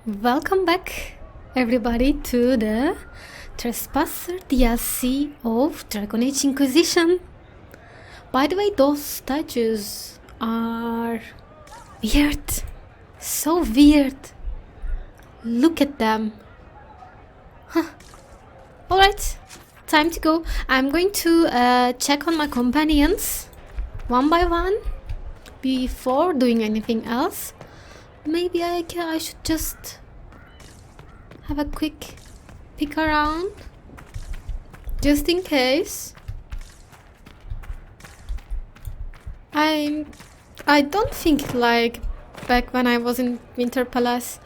Welcome back, everybody, to the Trespasser DLC of Dragon Age Inquisition. By the way, those statues are weird. So weird. Look at them. Alright, time to go. I'm going to check on my companions one by one before doing anything else. Maybe I should just have a quick peek around, just in case. I don't think like back when I was in Winter Palace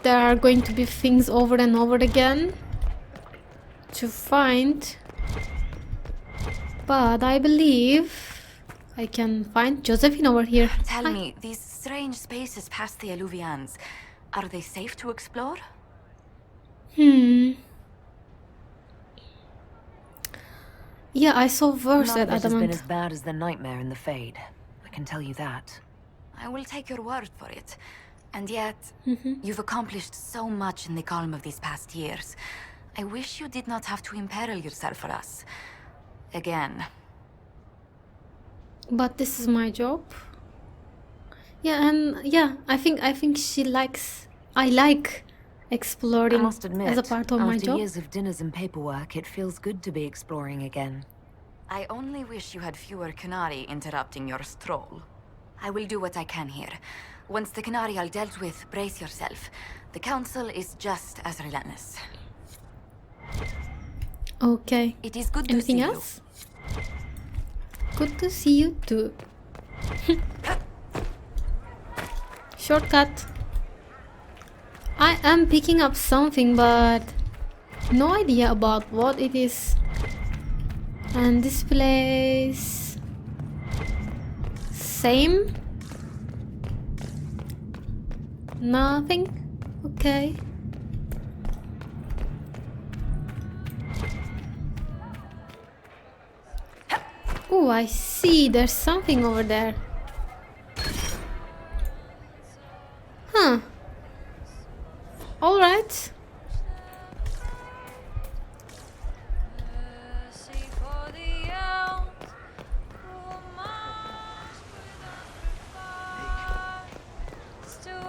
there are going to be things over and over again to find, but I believe I can find Josephine over here. Tell me, these strange spaces past the Eluvians, are they safe to explore? Yeah, I saw worse None at of it has been Adamant. as bad as the nightmare in the Fade. I can tell you that. I will take your word for it. And yet, you've accomplished so much in the calm of these past years. I wish you did not have to imperil yourself for us. Again. But this is my job. Yeah, and yeah, I think she likes. I like exploring I must admit, as a part of my after job. years of dinners and paperwork, it feels good to be exploring again. I only wish you had fewer Canari interrupting your stroll. I will do what I can here. Once the Canari are dealt with, brace yourself. The Council is just as relentless. Okay. It is good to Anything see else? Good to see you too. Shortcut. I am picking up something, but no idea about what it is. And this place, same. Nothing. Okay. Oh, I see. There's something over there. Huh. All right.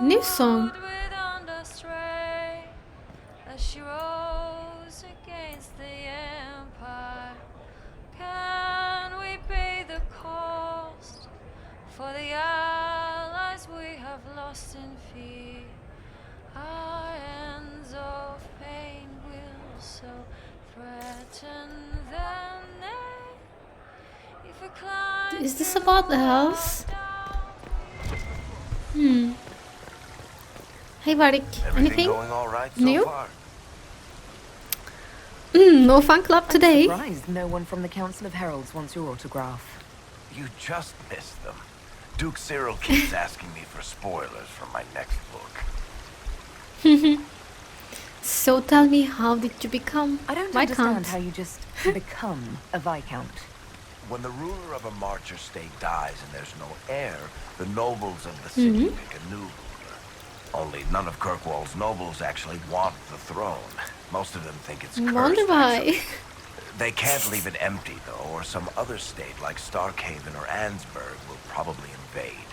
New song. She rose against the empire. Can we pay the cost for the allies we have lost in fear? Our ends of pain will so threaten the net. If we climb Is this about the house? Hey, Varik. Anything? Going all right so New? far? No fan club today. Surprised no one from the Council of Heralds wants your autograph. You just missed them. Duke Cyril keeps asking me for spoilers for my next book. So tell me, how did you become I don't Viscount? understand how you just become a Viscount. When the ruler of a marcher state dies and there's no heir, the nobles of the city pick a new ruler. Only none of Kirkwall's nobles actually want the throne. Most of them think it's cursed. Wonder why. They can't leave it empty, though, or some other state like Starkhaven or Ansburg will probably invade.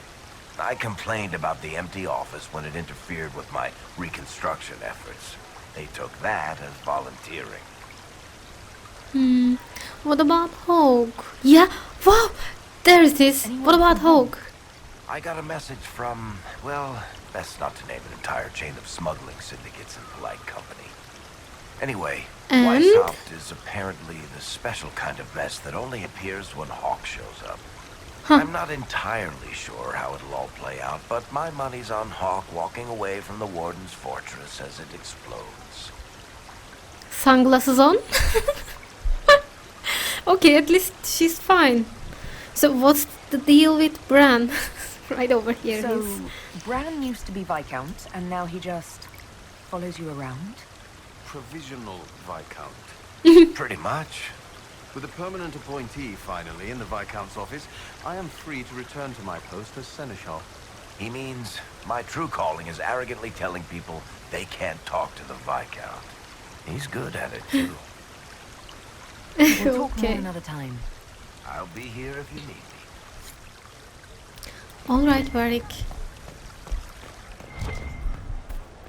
I complained about the empty office when it interfered with my reconstruction efforts. They took that as volunteering. What about Hogue? Yeah, wow, there it is. What about Hogue? I got a message from, well, best not to name an entire chain of smuggling syndicates in polite company. Anyway, And? Weishaupt is apparently the special kind of mess that only appears when Hawk shows up. I'm not entirely sure how it'll all play out, but my money's on Hawk walking away from the Warden's fortress as it explodes. Sunglasses on? Okay, at least she's fine. So what's the deal with Bran? Right over here. So, he's- Bran used to be Viscount, and now he just follows you around? Provisional Viscount. Pretty much. With a permanent appointee finally in the Viscount's office, I am free to return to my post as Seneschal. He means my true calling is arrogantly telling people they can't talk to the Viscount. He's good at it, too. We'll talk more Okay. another time. I'll be here if you need me. Alright, Varric.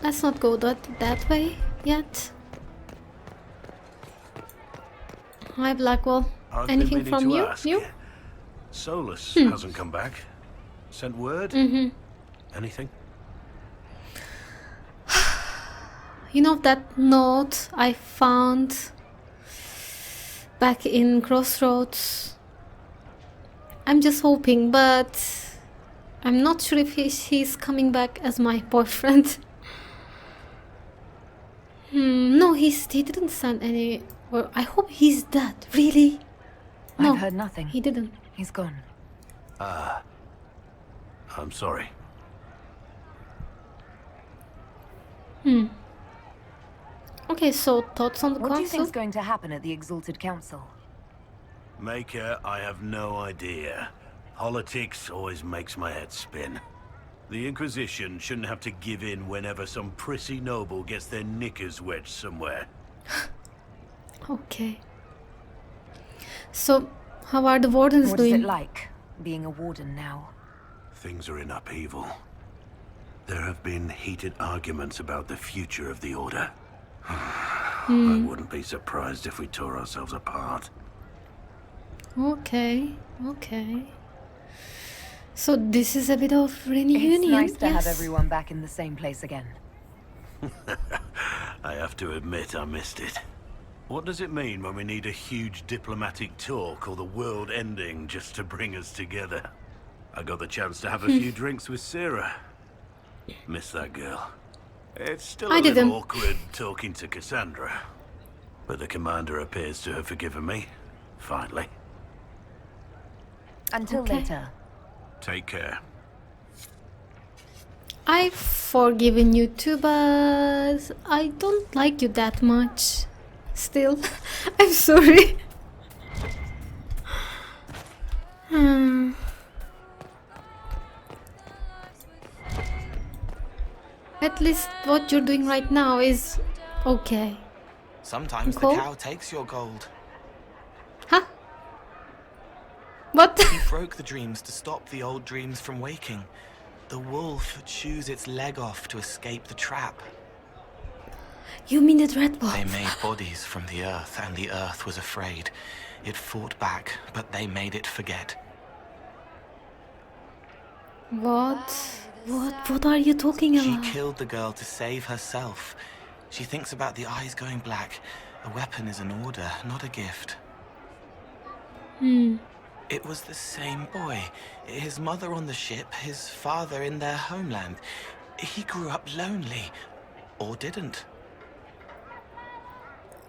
Let's not go that way yet. Hi, Blackwell. I've Anything been from meaning to you? ask. You? Solus hasn't come back. Sent word? Anything? You know that note I found back in Crossroads? I'm just hoping, but I'm not sure if he's coming back as my boyfriend. No, he didn't send any. Or I hope he's dead. Really? No, I've heard nothing. he didn't. He's gone. I'm sorry. Okay, so thoughts on the What do you council? think's going to happen at the Exalted Council? Maker, I have no idea. Politics always makes my head spin. The Inquisition shouldn't have to give in whenever some prissy noble gets their knickers wedged somewhere. Okay. So, how are the wardens What is doing? it like, being a warden now? Things are in upheaval. There have been heated arguments about the future of the Order. I wouldn't be surprised if we tore ourselves apart. Okay, okay. So this is a bit of reunion. It's nice to have yes. everyone back in the same place again. I have to admit I missed it. What does it mean when we need a huge diplomatic talk or the world ending just to bring us together? I got the chance to have a few drinks with Sarah. Miss that girl. It's still a I little didn't. awkward talking to Cassandra. But the commander appears to have forgiven me. Finally. Until Okay. later. Take care. I've forgiven you too, but I don't like you that much. Still, I'm sorry. At least what you're doing right now is okay. Sometimes Cool. the cow takes your gold. Huh? What? He broke the dreams to stop the old dreams from waking. The wolf chews its leg off to escape the trap. You mean the dreadball? They made bodies from the earth, and the earth was afraid. It fought back, but they made it forget. What? What are you talking She about? killed the girl to save herself. She thinks about the eyes going black. A weapon is an order, not a gift. It was the same boy. His mother on the ship, his father in their homeland. He grew up lonely. Or didn't.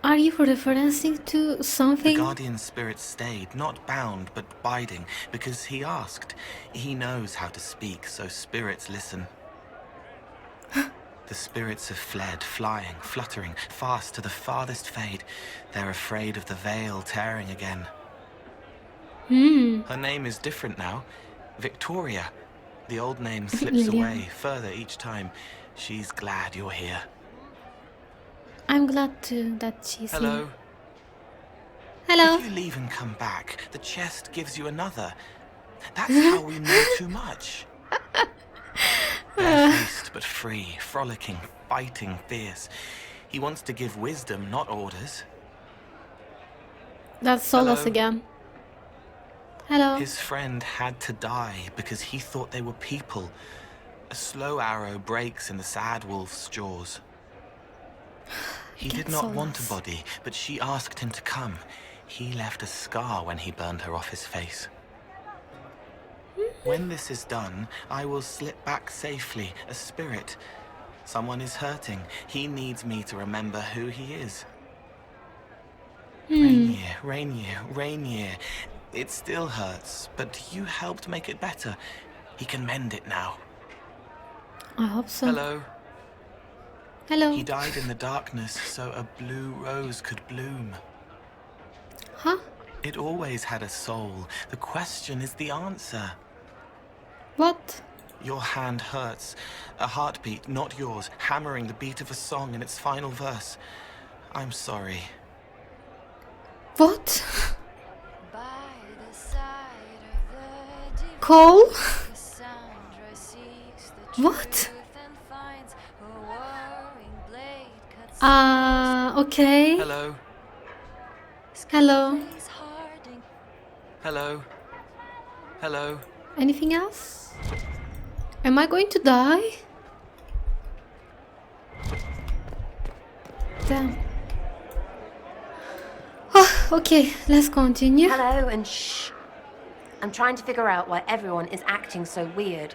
Are you referencing to The something? guardian spirit stayed, not bound, but biding, because he asked. He knows how to speak, so spirits listen. The spirits have fled, flying, fluttering, fast to the farthest fade. They're afraid of the veil tearing again. Her name is different now. Victoria. The old name slips Lilian. away, further each time. She's glad you're here. I'm glad too that she's Hello. here. Hello. If you leave and come back, the chest gives you another. That's how we know too much. Barefaced but free, frolicking, fighting, fierce. He wants to give wisdom, not orders. That's Solus Hello. again. Hello. His friend had to die because he thought they were people. A slow arrow breaks in the sad wolf's jaws. He did Get not want a Solus. body, but she asked him to come. He left a scar when he burned her off his face. When this is done, I will slip back safely, a spirit. Someone is hurting. He needs me to remember who he is. Rainier, Rainier, Rainier. It still hurts, but you helped make it better. He can mend it now. I hope so. Hello. Hello. He died in the darkness so a blue rose could bloom. Huh? It always had a soul. The question is the answer. What? Your hand hurts. A heartbeat, not yours, hammering the beat of a song in its final verse. I'm sorry. What? By the side of the Cole? Cassandra seeks the What? truth and finds her whirring blade cuts Okay. Hello? Hello. Scarface Harding. Hello? Hello? Anything else? Am I going to die? Damn. Oh, okay, let's continue. Hello and shh. I'm trying to figure out why everyone is acting so weird.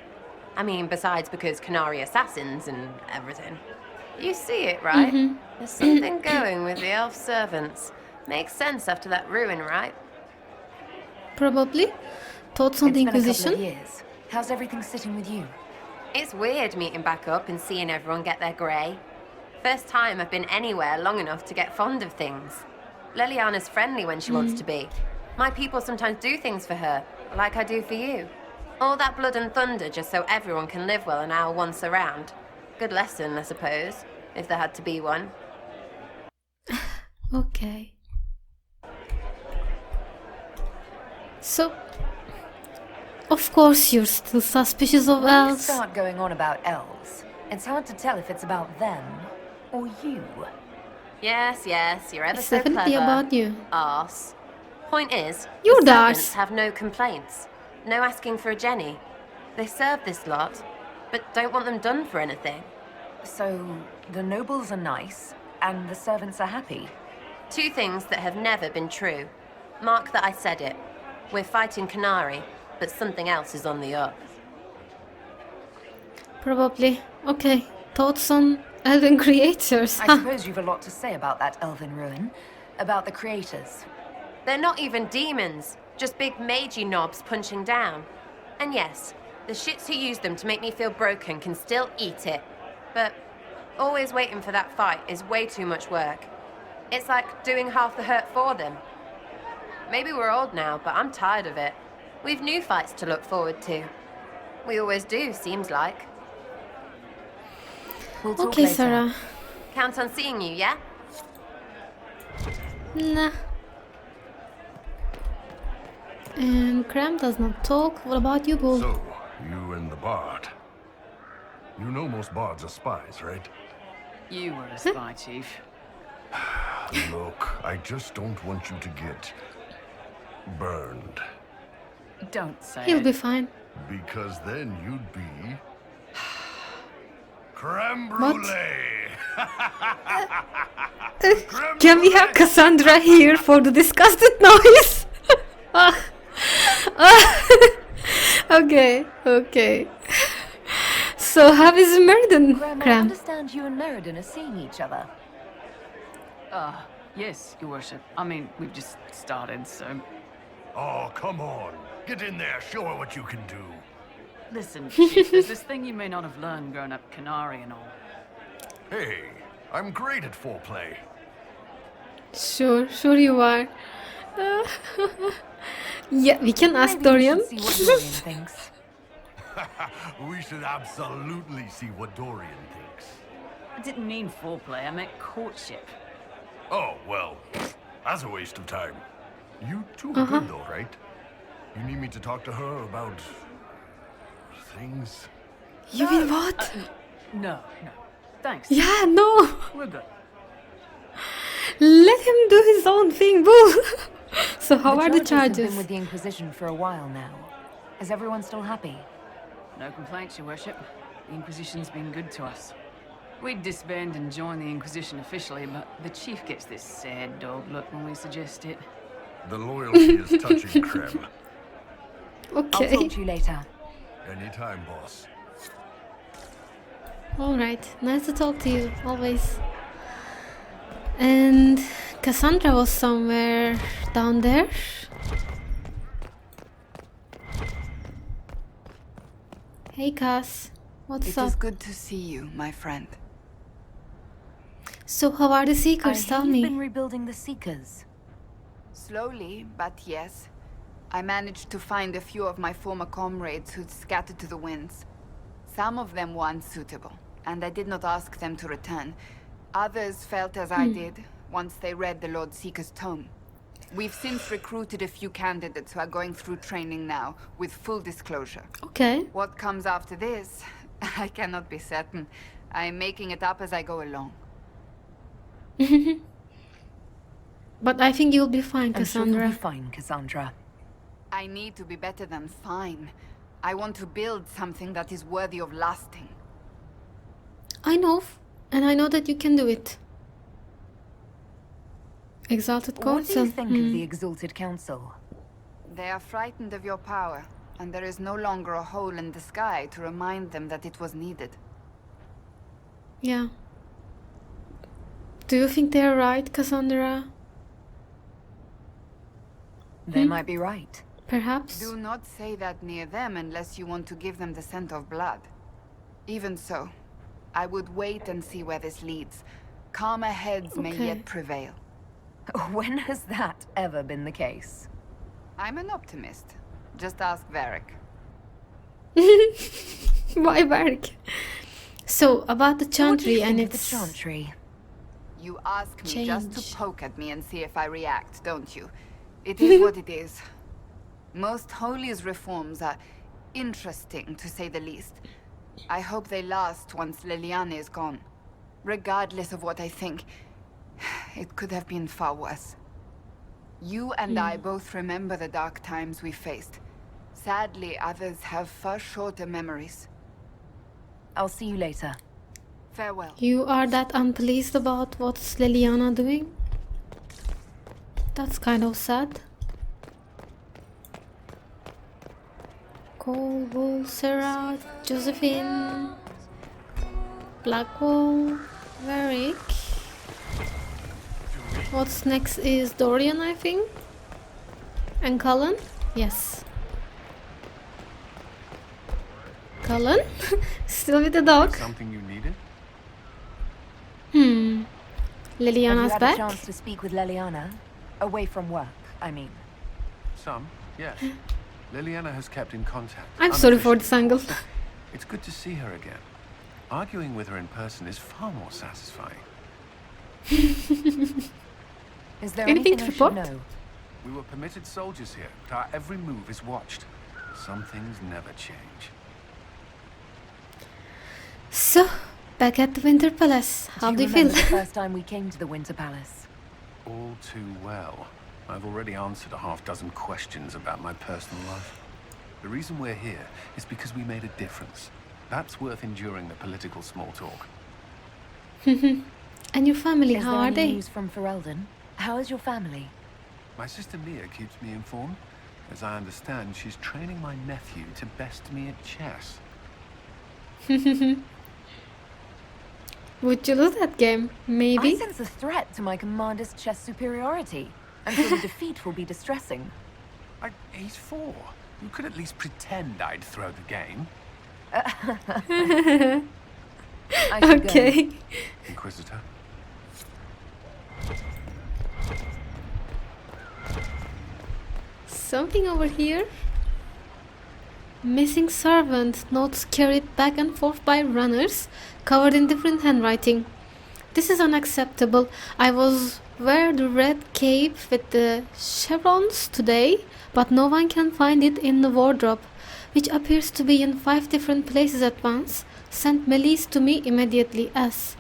I mean, besides because Canary assassins and everything. You see it, right? There's something going with the elf servants. Makes sense after that ruin, right? Probably. Thoughts on It's the been a couple of Inquisition? years. How's everything sitting with you? It's weird meeting back up and seeing everyone get their grey. First time I've been anywhere long enough to get fond of things. Leliana's friendly when she wants to be. My people sometimes do things for her, like I do for you. All that blood and thunder just so everyone can live well an hour once around. Good lesson, I suppose, if there had to be one. Okay. So, of course you're still suspicious of When you elves. start going on about elves, it's hard to tell if it's about them or you. Yes, you're ever It's so definitely clever. about you. Arse. Point is, You're the the servants arse. have no complaints. No asking for a Jenny. They serve this lot, but don't want them done for anything. So, the nobles are nice, and the servants are happy. Two things that have never been true. Mark that I said it. We're fighting Canary, but something else is on the up. Probably. Okay. Thoughts on elven creators? I Huh. suppose you've a lot to say about that elven ruin, about the creators. They're not even demons, just big magey knobs punching down. And yes, the shits who use them to make me feel broken can still eat it. But always waiting for that fight is way too much work. It's like doing half the hurt for them. Maybe we're old now, but I'm tired of it. We've new fights to look forward to. We always do, seems like. We'll talk Okay, later. Sarah. Count on seeing you, yeah? Nah. And Cram does not talk. What about you, Bull? So, you and the bard. You know most bards are spies, right? You were a spy, Chief. Look, I just don't want you to get burned. Don't say He'll it. be fine. Because then you'd be... creme What? brulee! Creme Can we have brulee! Cassandra here for the disgusted noise? Ah. Ah. Okay. So how is Meriden, Graham, I Cram? understand you and Meriden are seeing each other. Yes, Your Worship. I mean, we've just started, so... Oh, come on. Get in there, show her what you can do. Listen, Chief, there's this thing you may not have learned growing up Canary and all. Hey, I'm great at foreplay. Sure you are. Yeah, we can ask Maybe Dorian. we should see what Dorian thinks. We should absolutely see what Dorian thinks. I didn't mean foreplay, I meant courtship. Oh, well, that's a waste of time. You two are good though, right? You need me to talk to her about... things? You mean what? No. Thanks. Yeah, no. We're good. Let him do his own thing, Bull. So how are the Georges have charges? been with the Inquisition for a while now. Is everyone still happy? No complaints, Your Worship. The Inquisition's been good to us. We'd disband and join the Inquisition officially, but the Chief gets this sad dog look when we suggest it. The loyalty is touching, Creme. I'll Okay. talk to you later. Anytime, boss. Alright, nice to talk to you, always. And Cassandra was somewhere down there. Hey Cass, what's It up? is good to see you, my friend. So how are the I Seekers? hear Tell you've me. been rebuilding the Seekers. Slowly, but yes. I managed to find a few of my former comrades who'd scattered to the winds. Some of them were unsuitable, and I did not ask them to return. Others felt as I did once they read the Lord Seeker's tome. We've since recruited a few candidates who are going through training now, with full disclosure. Okay. What comes after this, I cannot be certain. I'm making it up as I go along. But I think you'll be fine, I'm sure Cassandra. you'll be fine, Cassandra. I need to be better than fine. I want to build something that is worthy of lasting. I know, and I know that you can do it. Exalted What do Council. you think of the Exalted Council? They are frightened of your power, and there is no longer a hole in the sky to remind them that it was needed. Yeah. Do you think they're right, Cassandra? They might be right. Perhaps. Do not say that near them unless you want to give them the scent of blood. Even so, I would wait and see where this leads. Calmer heads may Okay. yet prevail. When has that ever been the case? I'm an optimist. Just ask Varric. Why Bark? So, about the What do you chantry and think of its... the chantry? You ask me just Change. to poke at me and see if I react, don't you? It is what it is. Most Holy's reforms are interesting, to say the least. I hope they last once Liliana is gone. Regardless of what I think, it could have been far worse. You and I both remember the dark times we faced. Sadly, others have far shorter memories. I'll see you later. Farewell. You are that unpleased about what's Liliana doing? That's kind of sad. Cole, Bull, Sarah, Josephine, Blackwall, Varric. What's next is Dorian, I think. And Cullen? Yes. Cullen? Still with the dog? Something you needed? Have you Liliana's had back? a chance to speak with Leliana? Away from work, I mean. Some, yes. Liliana has kept in contact. I'm sorry for this unofficially. angle. It's good to see her again. Arguing with her in person is far more satisfying. Is there Anything anything to I should report? know? We were permitted soldiers here, but our every move is watched. Some things never change. So, back at the Winter Palace. How do you feel? remember the first time we came to the Winter Palace? All too well. I've already answered a half-dozen questions about my personal life. The reason we're here is because we made a difference. That's worth enduring the political small talk. And your family, Is how there are any they? news from Ferelden? How is your family? My sister Mia keeps me informed. As I understand, she's training my nephew to best me at chess. Would you lose that game? I Maybe? sense a threat to my commander's chess superiority. I'm sure the defeat will be distressing. He's 4. You could at least pretend I'd throw the game. I should go. Okay. Inquisitor. Something over here? Missing servant, notes carried back and forth by runners, covered in different handwriting. This is unacceptable. I was wear the red cape with the chevrons today, but no one can find it in the wardrobe, which appears to be in 5 different places at once. Send Melis to me immediately, as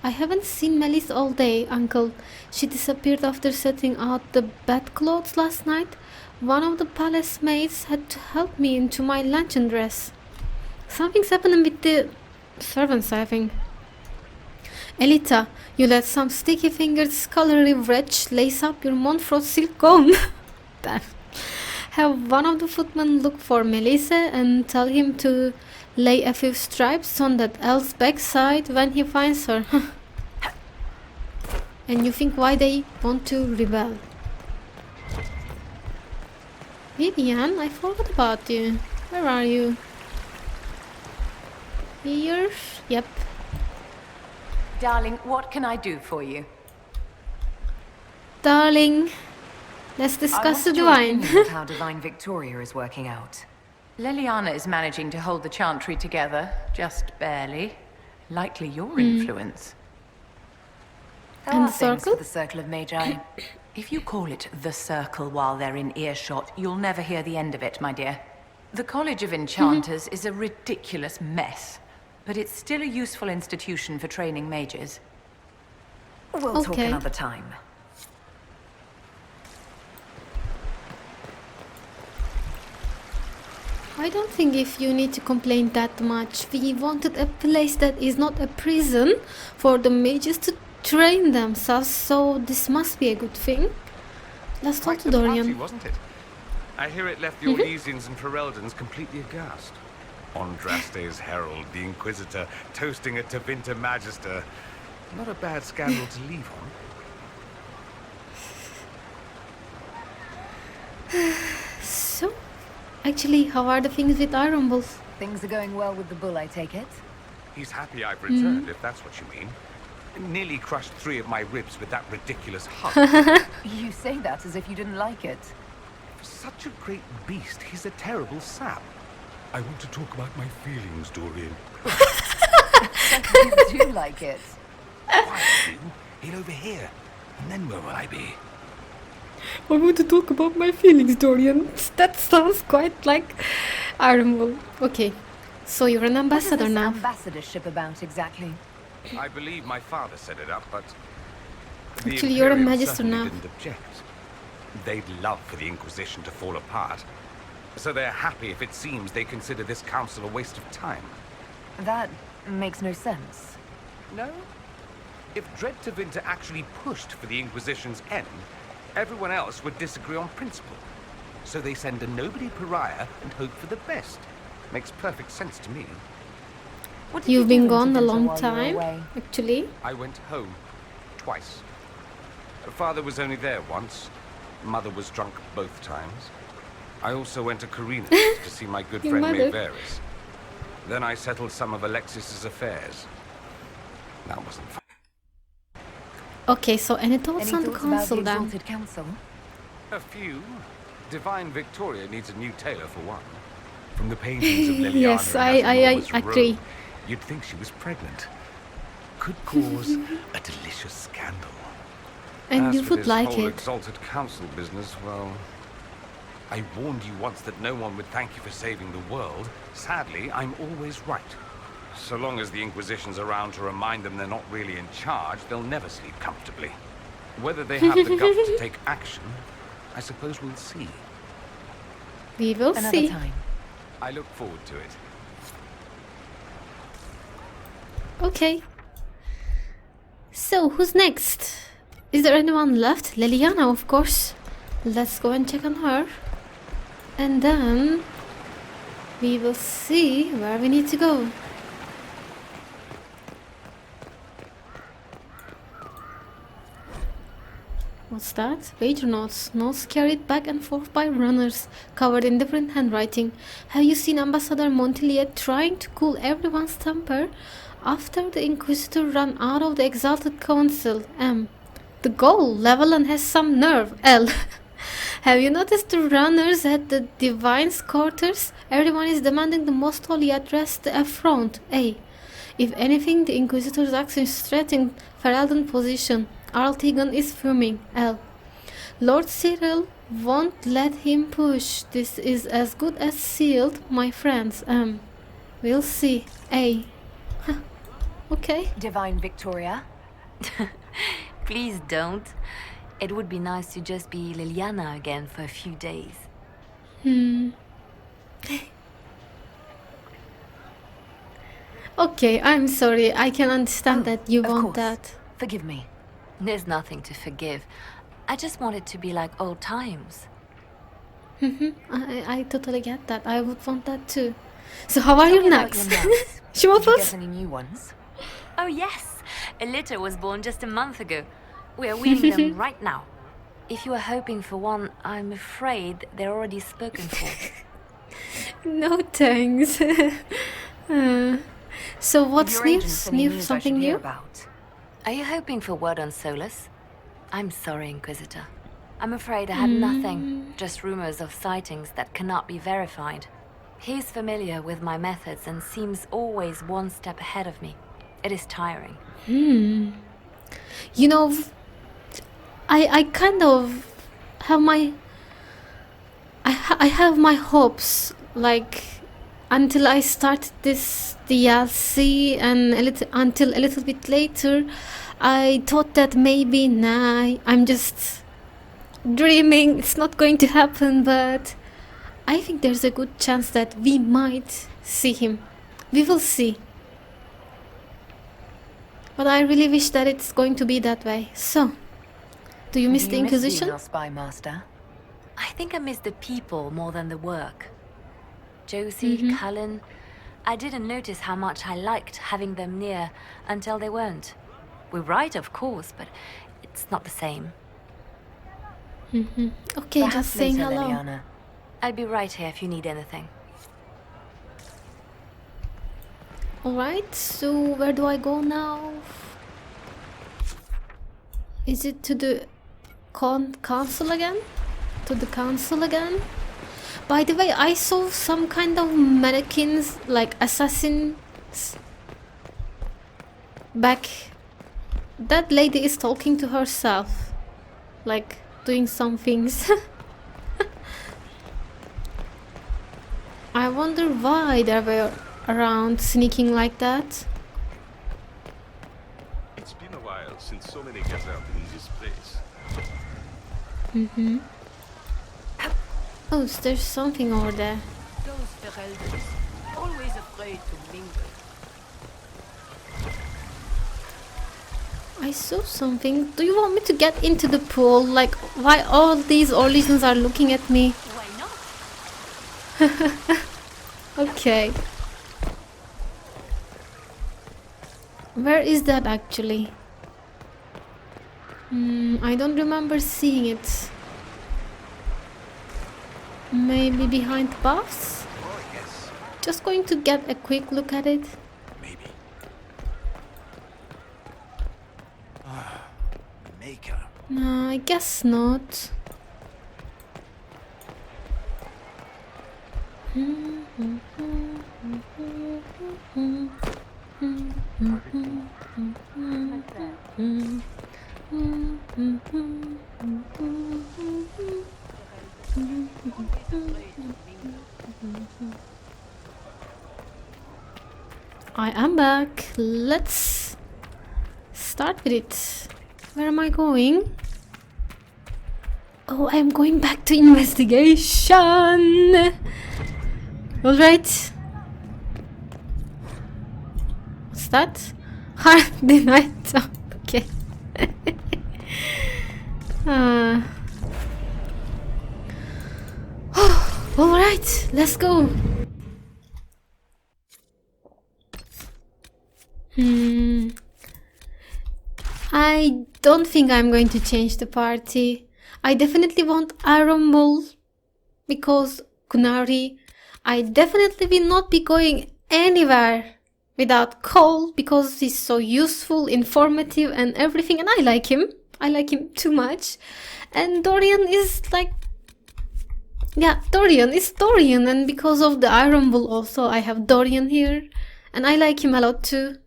I haven't seen Melis all day, uncle. She disappeared after setting out the bedclothes last night. One of the palace maids had to help me into my luncheon dress. Something's happening with the servants, I think. Elita, you let some sticky-fingered scholarly wretch lace up your Montfort silk gown. Damn. Have one of the footmen look for Melissa and tell him to lay a few stripes on that elf's backside when he finds her. And you think why they want to rebel? Vivian, I forgot about you. Where are you? Here? Yep. Darling, what can I do for you? Darling, let's I discuss the wanted your divine. opinion of how Divine Victoria is working out. Leliana is managing to hold the Chantry together, just barely. Likely your influence. There And are the things circle? for the Circle of Magi. If you call it the Circle while they're in earshot, you'll never hear the end of it, my dear. The College of Enchanters is a ridiculous mess, but it's still a useful institution for training mages. We'll talk Okay. another time. I don't think if you need to complain that much. We wanted a place that is not a prison for the mages to train themselves, so this must be a good thing. Let's talk to Dorian. Wasn't it? I hear it left the Orlesians and Fereldans completely aghast. Andraste's herald, the Inquisitor, toasting a Tevinter Magister. Not a bad scandal to leave on. So, actually, how are the things with Iron Bull? Things are going well with the bull, I take it? He's happy I've returned, if that's what you mean. Nearly crushed 3 of my ribs with that ridiculous hug. You say that as if you didn't like it. For such a great beast, he's a terrible sap. I want to talk about my feelings, Dorian. You do like it. Quiet, you. He'll overhear. And then where will I be? I want to talk about my feelings, Dorian. That sounds quite like Iron Bull. Okay, so you're an ambassador What is this now. ambassadorship about exactly? I believe my father set it up, but the Actually, you're a Imperials magister certainly now. didn't object. They'd love for the Inquisition to fall apart, so they're happy if it seems they consider this council a waste of time. That makes no sense. No? If Dread Tevinter actually pushed for the Inquisition's end, everyone else would disagree on principle. So they send a nobody pariah and hope for the best. Makes perfect sense to me. What did you You've do been in gone a Tevinter long while you were time, away? actually. I went home. Twice. Father was only there once. Mother was drunk both times. I also went to Carina's to see my good Your friend mother. Maeveris. Then I settled some of Alexis's affairs. That wasn't fun. Okay, so any thoughts Any on the thoughts about council the then? Exalted Council? A few. Divine Victoria needs a new tailor for one. From the paintings of Liliana Yes, and I Enormous agree. robe, you'd think she was pregnant. Could cause a delicious scandal. And As you for would this like whole it. Exalted Council business, well, I warned you once that no one would thank you for saving the world. Sadly, I'm always right. So long as the Inquisition's around to remind them they're not really in charge, they'll never sleep comfortably. Whether they have the guts to take action, I suppose we'll see. We will Another see. time. I look forward to it. Okay. So, who's next? Is there anyone left? Liliana, of course. Let's go and check on her. And then we will see where we need to go. What's that? Wager notes. Notes carried back and forth by runners, covered in different handwriting. Have you seen Ambassador Montiliet trying to cool everyone's temper after the Inquisitor ran out of the Exalted Council? M. The goal, level and has some nerve. L. Have you noticed the runners at the Divine's quarters? Everyone is demanding the most holy address the affront. A. If anything, the Inquisitor's action is threatening Ferelden position. Arltegan is fuming. L. Lord Cyril won't let him push. This is as good as sealed, my friends. We'll see. A. Huh. Okay. Divine Victoria? Please don't. It would be nice to just be Liliana again for a few days. Okay, I'm sorry. I can understand that you of want course. that. Forgive me. There's nothing to forgive. I just want it to be like old times. I totally get that. I would want that too. So how are Tell you me about next? your nuts. She Did you waffles? get any new ones? Oh yes, a litter was born just a month ago. We are weaning them right now. If you are hoping for one, I'm afraid they're already spoken for. No thanks. So what's Your new? agents any New news I something should hear new? about? Are you hoping for word on Solus? I'm sorry, Inquisitor. I'm afraid I had nothing. Just rumors of sightings that cannot be verified. He's familiar with my methods and seems always one step ahead of me. It is tiring. You know, I kind of have my I have my hopes, like, until I started this DLC and until a little bit later I thought that maybe I'm just dreaming, it's not going to happen, but I think there's a good chance that we might see him. We will see. But I really wish that it's going to be that way. So, do you miss the Inquisition? Your spy master? I think I miss the people more than the work. Josie, Cullen, I didn't notice how much I liked having them near until they weren't. We're right, of course, but it's not the same. Okay, Perhaps just saying later, hello. Liliana. I'll be right here if you need anything. Alright, so where do I go now? Is it to the council again? To the council again? By the way, I saw some kind of mannequins, like assassins, back. That lady is talking to herself, like doing some things. I wonder why they were around sneaking like that. It's been a while since so many gathered in this place. Oh, so there's something over there. Those Fereldes, always afraid to mingle. I saw something. Do you want me to get into the pool? Like, why all these Orleans are looking at me? Why not? Okay. Where is that actually? I don't remember seeing it. Maybe behind the buffs? Oh, yes. Just going to get a quick look at it. Maybe. Maker. No, I guess not. I am back. Let's start with it. Where am I going? Oh, I'm going back to investigation. All right. What's that? Hard denied top. Okay. All right, let's go. I don't think I'm going to change the party. I definitely want Iron Bull because Gunari. I definitely will not be going anywhere without Cole because he's so useful, informative and everything, and I like him. I like him too much. And Dorian is like... yeah, Dorian is Dorian, and because of the Iron Bull also I have Dorian here. And I like him a lot too.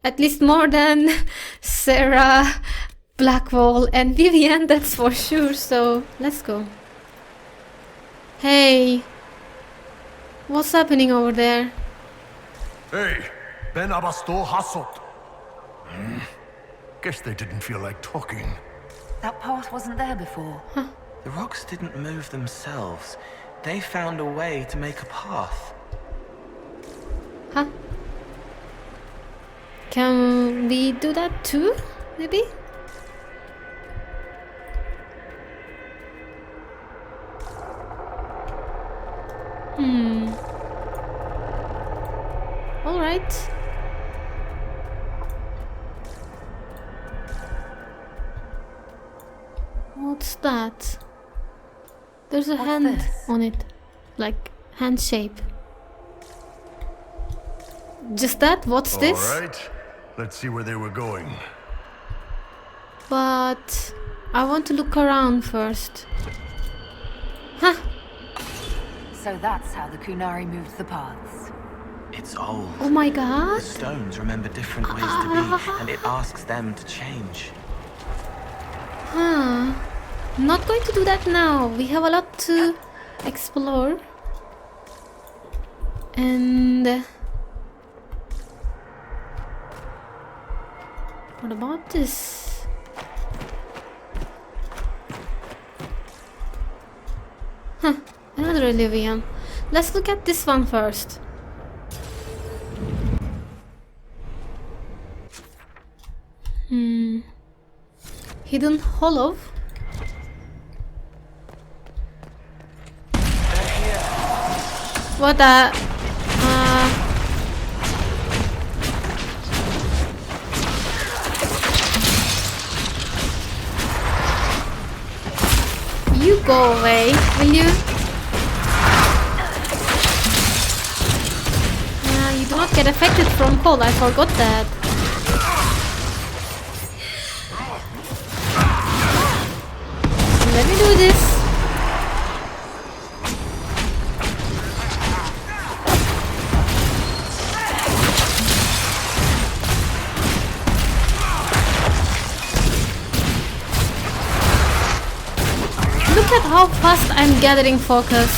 At least more than Sarah, Blackwall and Vivian, that's for sure. So, let's go. Hey. What's happening over there? Hey, Ben Abasto Hasot. Guess they didn't feel like talking. That path wasn't there before. The rocks didn't move themselves. They found a way to make a path. Huh? Can we do that too, maybe? Alright. What's that? There's a hand on it. Like, hand shape. Just that? What's this? Alright, let's see where they were going. But I want to look around first. Huh? So that's how the Kunari moved the paths. It's old. Oh my The god. stones remember different ways to be, and it asks them to change. Huh. I'm not going to do that now. We have a lot to explore. And what about this? Huh, another Eluvian. Let's look at this one first. Hidden hollow. What the? You go away, will you? You do not get affected from cold, I forgot that. Let me do this. Look at how fast I'm gathering focus.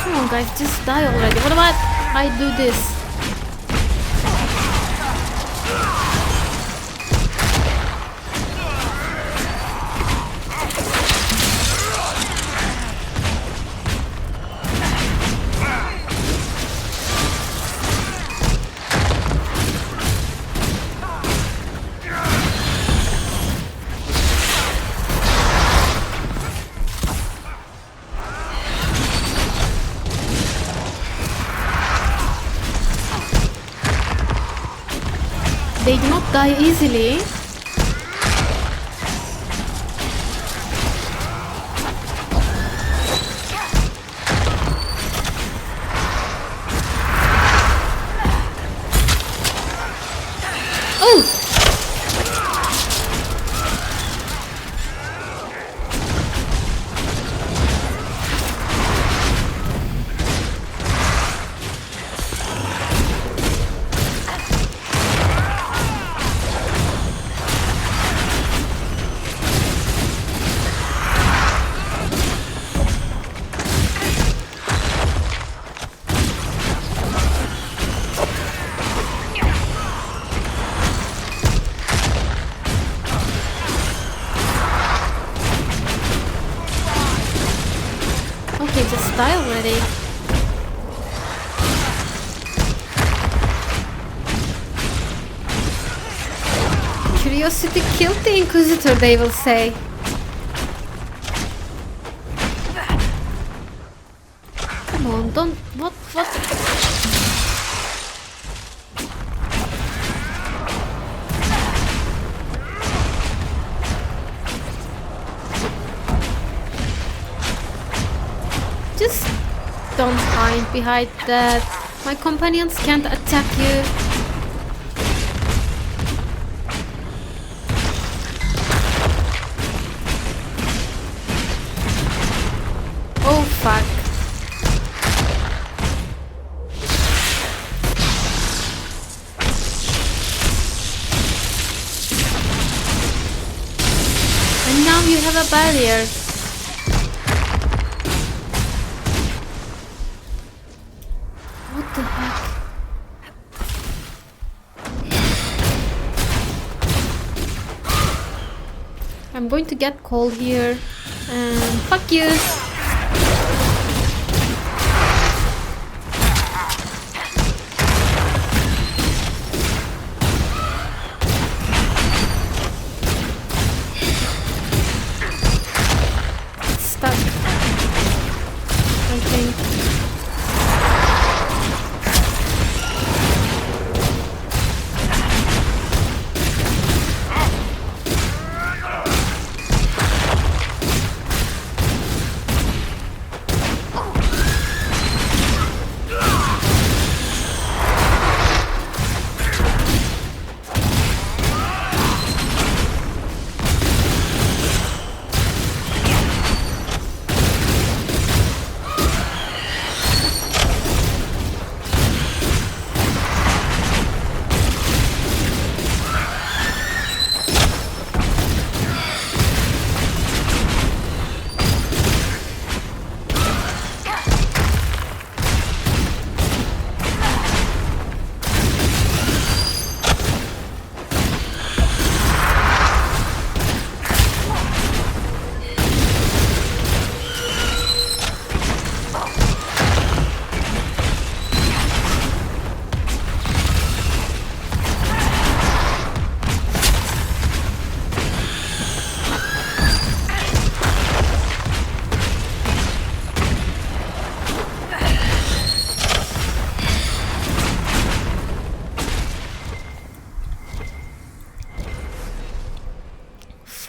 Come on guys, just die already. What about I do this? They do not die easily. Oh! Okay, just die already. Curiosity killed the Inquisitor, they will say. Come on, don't... What? Just don't hide behind that. My companions can't attack you. Oh fuck. And now you have a barrier. What the heck? I'm going to get cold here. And fuck you. It's stuck. I think.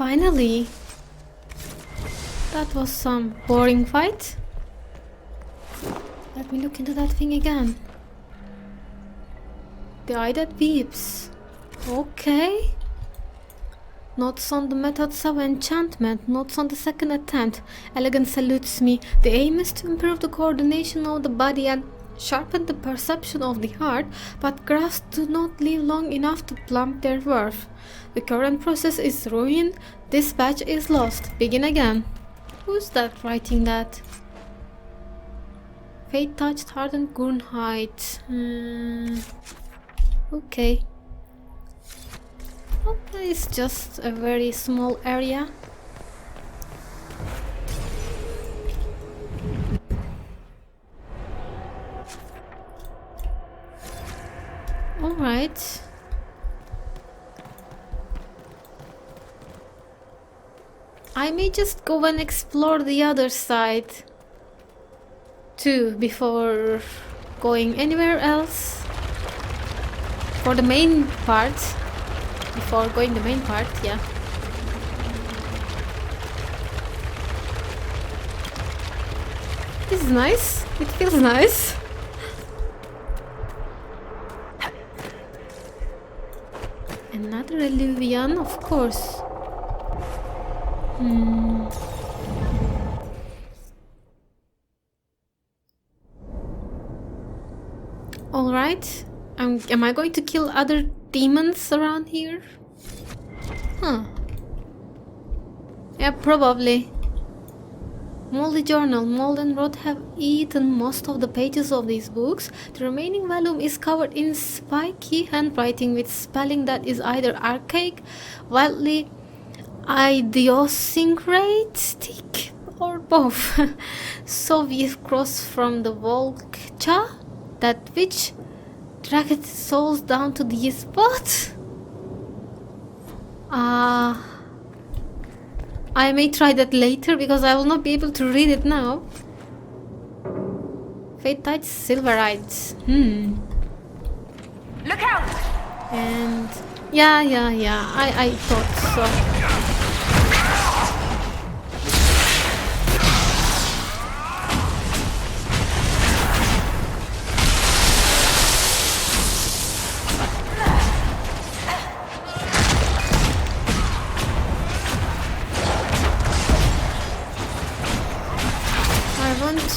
finally. That was some boring fight. Let me look into that thing again. The eye that weeps. Okay. Notes on the methods of enchantment. Notes on the second attempt. Elegance salutes me. The aim is to improve the coordination of the body and sharpen the perception of the heart, but crafts do not live long enough to plump their worth. The current process is ruined. This patch is lost. Begin again. Who's that writing that? Fate touched hardened Gurnheit. Okay. Okay, it's just a very small area. Alright. I may just go and explore the other side too before going anywhere else. For the main part. Before going the main part, yeah. This is nice. It feels nice. Another Eluvian, of course. Alright. Am I going to kill other demons around here? Huh. Yeah, probably. Moldy journal. Mold and rot have eaten most of the pages of these books. The remaining volume is covered in spiky handwriting with spelling that is either archaic, wildly idiosyncratic, or both. Soviet cross from the Volcha, that which dragged souls down to the spot. I may try that later because I will not be able to read it now. Fate Tide Silverites. Look out! And yeah, I thought so.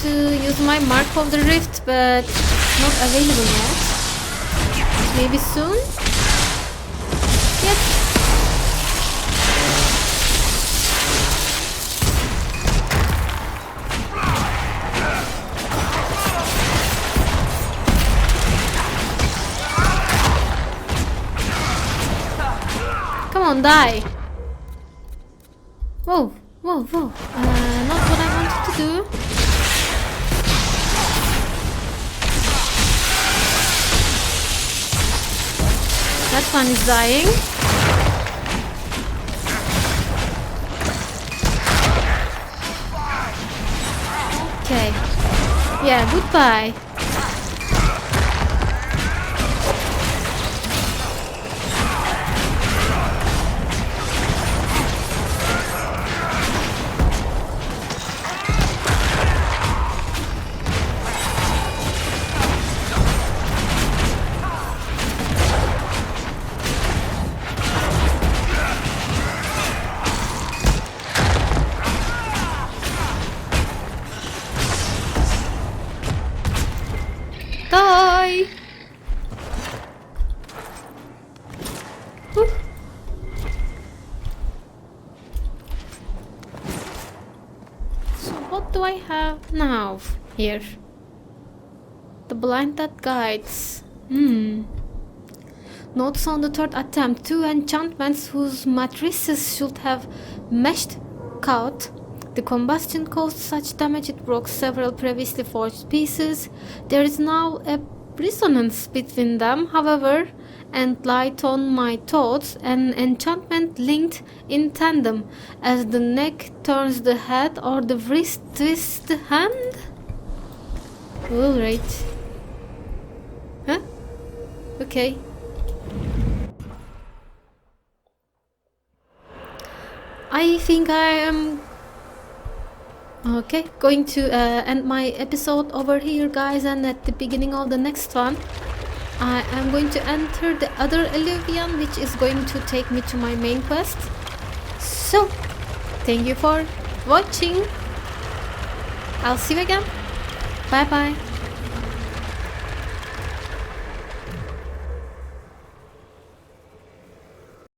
To use my Mark of the Rift, but it's not available yet. Maybe soon? Yep. Come on, die! Whoa. Not what I wanted to do. That one is dying. Okay. Yeah, goodbye. Die! Whew. So what do I have now here? The blind that guides. Notes on the third attempt. 2 enchantments whose matrices should have meshed caught. The combustion caused such damage it broke several previously forged pieces. There is now a resonance between them, however, and light on my thoughts, an enchantment linked in tandem. As the neck turns the head or the wrist twists the hand? Alright. Huh? Okay. I think I am going to end my episode over here, guys, and at the beginning of the next one I am going to enter the other Eluvian, which is going to take me to my main quest. So thank you for watching. I'll see you again. Bye bye.